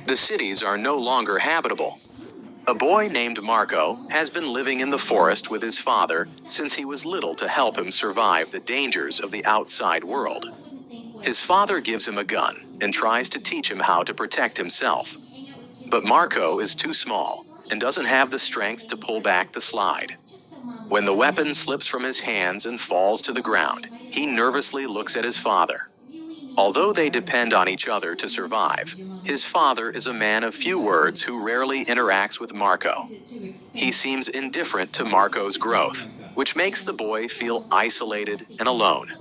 The cities are no longer habitable. A boy named Marco has been living in the forest with his father since he was little to help him survive the dangers of the outside world. His father gives him a gun and tries to teach him how to protect himself. But Marco is too small and doesn't have the strength to pull back the slide. When the weapon slips from his hands and falls to the ground, he nervously looks at his father. Although they depend on each other to survive, his father is a man of few words who rarely interacts with Marco. He seems indifferent to Marco's growth, which makes the boy feel isolated and alone.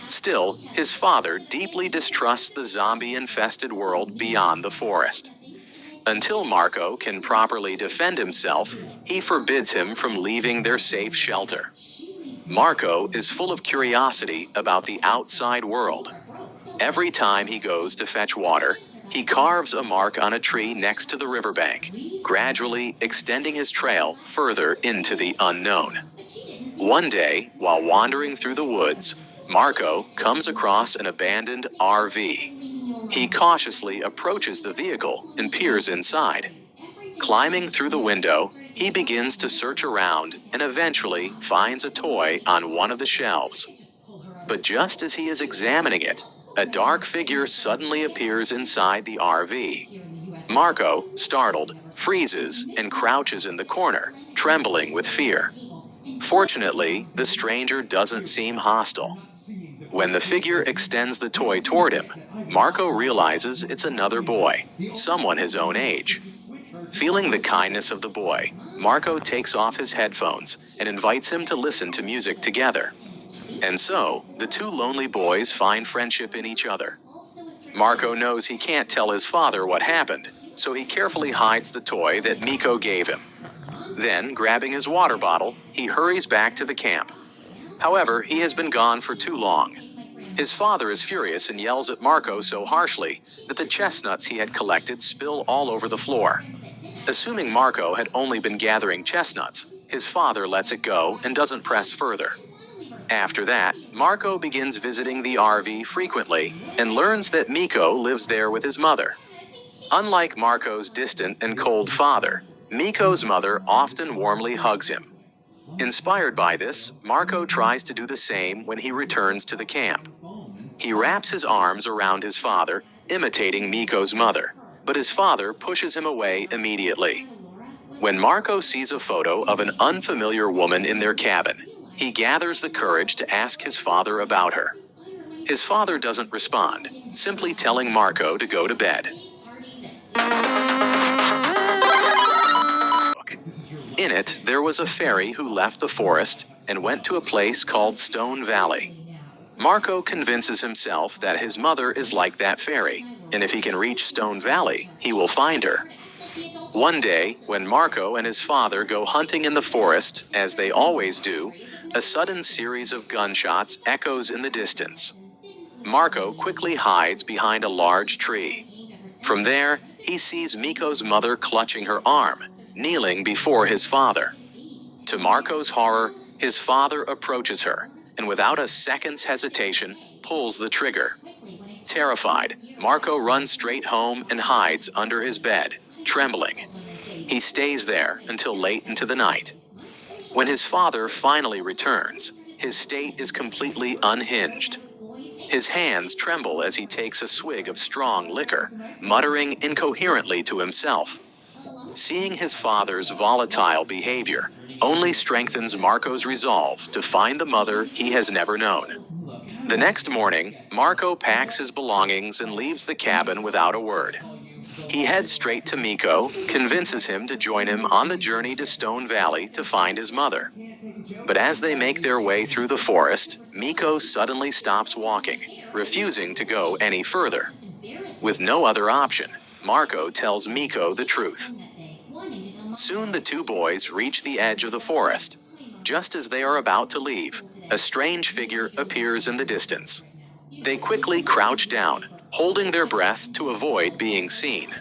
Still, his father deeply distrusts the zombie-infested world beyond the forest. Until Marco can properly defend himself, he forbids him from leaving their safe shelter. Marco is full of curiosity about the outside world. Every time he goes to fetch water, he carves a mark on a tree next to the riverbank, gradually extending his trail further into the unknown. One day, while wandering through the woods, Marco comes across an abandoned RV. He cautiously approaches the vehicle and peers inside. Climbing through the window, he begins to search around and eventually finds a toy on one of the shelves. But just as he is examining it, a dark figure suddenly appears inside the RV. Marco, startled, freezes and crouches in the corner, trembling with fear. Fortunately, the stranger doesn't seem hostile. When the figure extends the toy toward him, Marco realizes it's another boy, someone his own age. Feeling the kindness of the boy, Marco takes off his headphones and invites him to listen to music together. And so, the two lonely boys find friendship in each other. Marco knows he can't tell his father what happened, so he carefully hides the toy that Miko gave him. Then, grabbing his water bottle, he hurries back to the camp. However, he has been gone for too long. His father is furious and yells at Marco so harshly that the chestnuts he had collected spill all over the floor. Assuming Marco had only been gathering chestnuts, his father lets it go and doesn't press further. After that, Marco begins visiting the RV frequently and learns that Miko lives there with his mother. Unlike Marco's distant and cold father, Miko's mother often warmly hugs him. Inspired by this, Marco tries to do the same when he returns to the camp. He wraps his arms around his father, imitating Miko's mother, but his father pushes him away immediately. When Marco sees a photo of an unfamiliar woman in their cabin, he gathers the courage to ask his father about her. His father doesn't respond, simply telling Marco to go to bed. In it, there was a fairy who left the forest and went to a place called Stone Valley. Marco convinces himself that his mother is like that fairy, and if he can reach Stone Valley, he will find her. One day, when Marco and his father go hunting in the forest, as they always do, a sudden series of gunshots echoes in the distance. Marco quickly hides behind a large tree. From there, he sees Miko's mother clutching her arm, kneeling before his father. To Marco's horror, his father approaches her, and without a second's hesitation, pulls the trigger. Terrified, Marco runs straight home and hides under his bed, trembling. He stays there until late into the night. When his father finally returns, his state is completely unhinged. His hands tremble as he takes a swig of strong liquor, muttering incoherently to himself. Seeing his father's volatile behavior only strengthens Marco's resolve to find the mother he has never known. The next morning, Marco packs his belongings and leaves the cabin without a word. He heads straight to Miko, convinces him to join him on the journey to Stone Valley to find his mother. But as they make their way through the forest, Miko suddenly stops walking, refusing to go any further. With no other option, Marco tells Miko the truth. Soon the two boys reach the edge of the forest. Just as they are about to leave, a strange figure appears in the distance. They quickly crouch down, holding their breath to avoid being seen.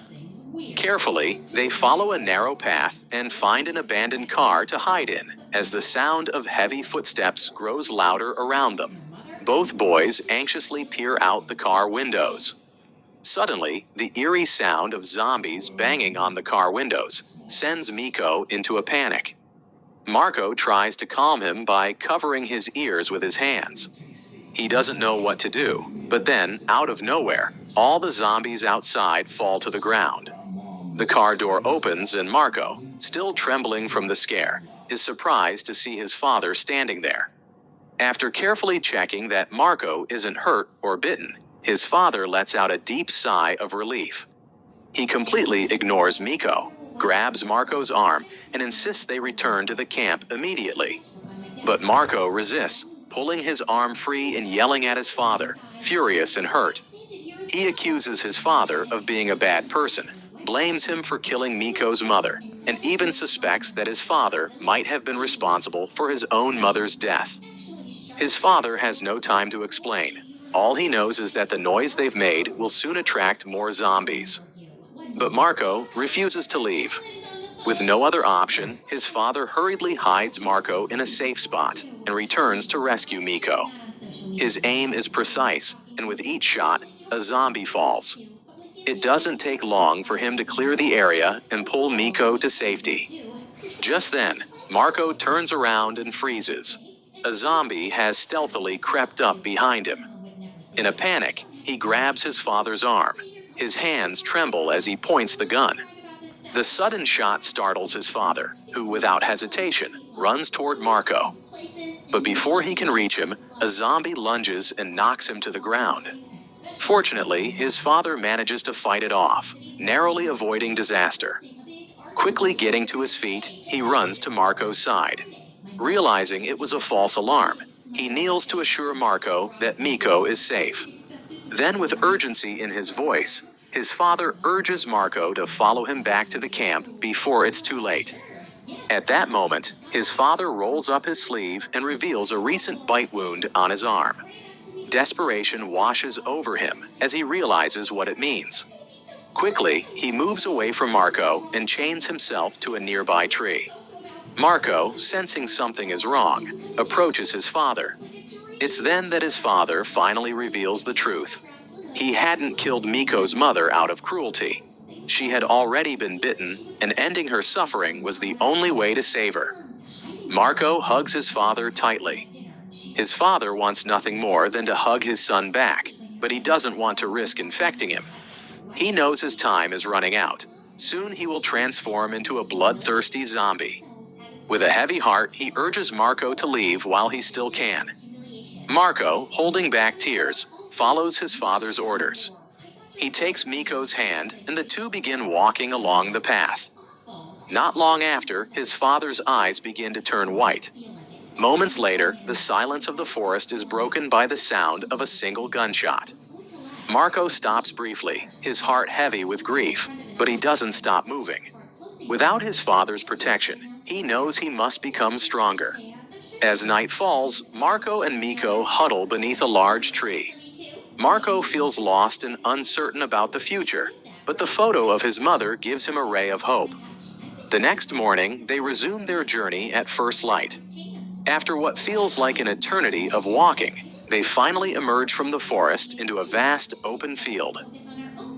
Carefully, they follow a narrow path and find an abandoned car to hide in, as the sound of heavy footsteps grows louder around them. Both boys anxiously peer out the car windows. Suddenly, the eerie sound of zombies banging on the car windows sends Miko into a panic. Marco tries to calm him by covering his ears with his hands. He doesn't know what to do, but then, out of nowhere, all the zombies outside fall to the ground. The car door opens and Marco, still trembling from the scare, is surprised to see his father standing there. After carefully checking that Marco isn't hurt or bitten, his father lets out a deep sigh of relief. He completely ignores Miko, grabs Marco's arm, and insists they return to the camp immediately. But Marco resists, pulling his arm free and yelling at his father, furious and hurt. He accuses his father of being a bad person, blames him for killing Miko's mother, and even suspects that his father might have been responsible for his own mother's death. His father has no time to explain. All he knows is that the noise they've made will soon attract more zombies. But Marco refuses to leave. With no other option, his father hurriedly hides Marco in a safe spot and returns to rescue Miko. His aim is precise, and with each shot, a zombie falls. It doesn't take long for him to clear the area and pull Miko to safety. Just then, Marco turns around and freezes. A zombie has stealthily crept up behind him. In a panic, he grabs his father's arm. His hands tremble as he points the gun. The sudden shot startles his father, who without hesitation runs toward Marco. But before he can reach him, a zombie lunges and knocks him to the ground. Fortunately, his father manages to fight it off, narrowly avoiding disaster. Quickly getting to his feet, he runs to Marco's side. Realizing it was a false alarm, he kneels to assure Marco that Miko is safe. Then, with urgency in his voice, his father urges Marco to follow him back to the camp before it's too late. At that moment, his father rolls up his sleeve and reveals a recent bite wound on his arm. Desperation washes over him as he realizes what it means. Quickly, he moves away from Marco and chains himself to a nearby tree. Marco, sensing something is wrong, approaches his father. It's then that his father finally reveals the truth. He hadn't killed Miko's mother out of cruelty. She had already been bitten, and ending her suffering was the only way to save her. Marco hugs his father tightly. His father wants nothing more than to hug his son back, but he doesn't want to risk infecting him. He knows his time is running out. Soon he will transform into a bloodthirsty zombie. With a heavy heart, he urges Marco to leave while he still can. Marco, holding back tears, follows his father's orders. He takes Miko's hand, and the two begin walking along the path. Not long after, his father's eyes begin to turn white. Moments later, the silence of the forest is broken by the sound of a single gunshot. Marco stops briefly, his heart heavy with grief, but he doesn't stop moving. Without his father's protection, he knows he must become stronger. As night falls, Marco and Miko huddle beneath a large tree. Marco feels lost and uncertain about the future, but the photo of his mother gives him a ray of hope. The next morning, they resume their journey at first light. After what feels like an eternity of walking, they finally emerge from the forest into a vast open field.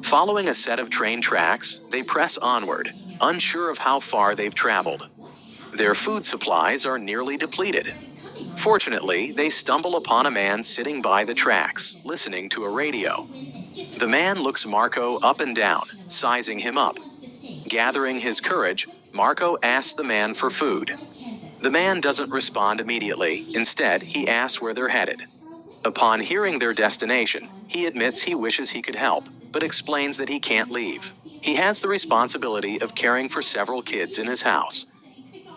Following a set of train tracks, they press onward, unsure of how far they've traveled. Their food supplies are nearly depleted. Fortunately, they stumble upon a man sitting by the tracks, listening to a radio. The man looks Marco up and down, sizing him up. Gathering his courage, Marco asks the man for food. The man doesn't respond immediately. Instead, he asks where they're headed. Upon hearing their destination, he admits he wishes he could help, but explains that he can't leave. He has the responsibility of caring for several kids in his house.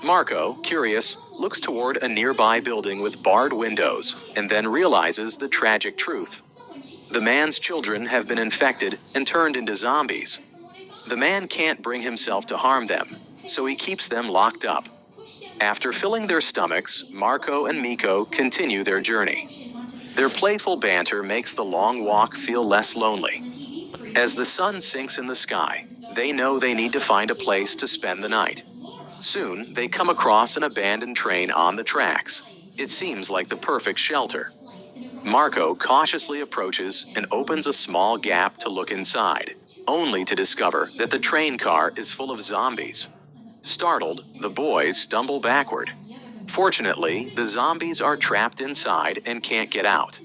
Marco, curious, looks toward a nearby building with barred windows, and then realizes the tragic truth. The man's children have been infected and turned into zombies. The man can't bring himself to harm them, so he keeps them locked up. After filling their stomachs, Marco and Miko continue their journey. Their playful banter makes the long walk feel less lonely. As the sun sinks in the sky, they know they need to find a place to spend the night. Soon, they come across an abandoned train on the tracks. It seems like the perfect shelter. Marco cautiously approaches and opens a small gap to look inside, only to discover that the train car is full of zombies. Startled, the boys stumble backward. Fortunately, the zombies are trapped inside and can't get out.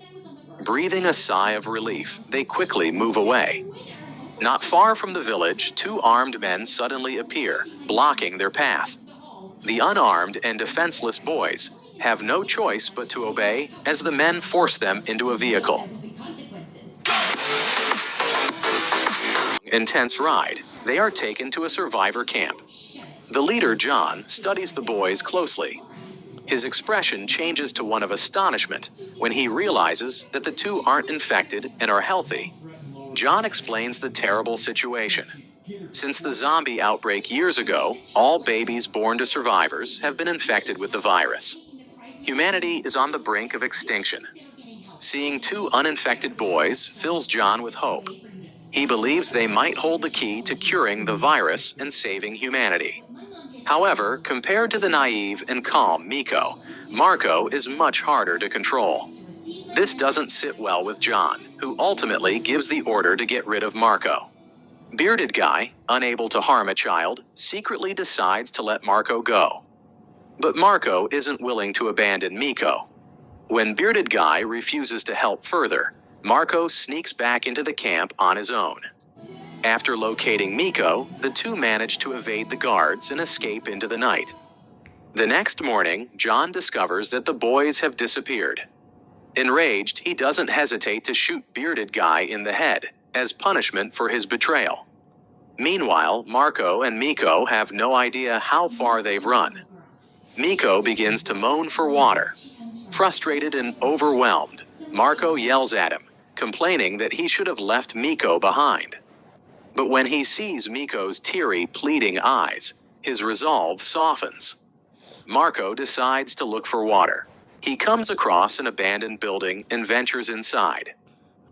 Breathing a sigh of relief, they quickly move away. Not far from the village, two armed men suddenly appear, blocking their path. The unarmed and defenseless boys have no choice but to obey as the men force them into a vehicle. Intense ride, they are taken to a survivor camp. The leader, John, studies the boys closely. His expression changes to one of astonishment when he realizes that the two aren't infected and are healthy. John explains the terrible situation. Since the zombie outbreak years ago, all babies born to survivors have been infected with the virus. Humanity is on the brink of extinction. Seeing two uninfected boys fills John with hope. He believes they might hold the key to curing the virus and saving humanity. However, compared to the naive and calm Miko, Marco is much harder to control. This doesn't sit well with John, who ultimately gives the order to get rid of Marco. Bearded Guy, unable to harm a child, secretly decides to let Marco go. But Marco isn't willing to abandon Miko. When Bearded Guy refuses to help further, Marco sneaks back into the camp on his own. After locating Miko, the two manage to evade the guards and escape into the night. The next morning, John discovers that the boys have disappeared. Enraged, he doesn't hesitate to shoot Bearded Guy in the head as punishment for his betrayal. Meanwhile, Marco and Miko have no idea how far they've run. Miko begins to moan for water. Frustrated and overwhelmed, Marco yells at him, complaining that he should have left Miko behind. But when he sees Miko's teary, pleading eyes, his resolve softens. Marco decides to look for water. He comes across an abandoned building and ventures inside.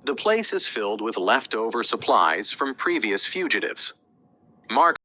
The place is filled with leftover supplies from previous fugitives. Marco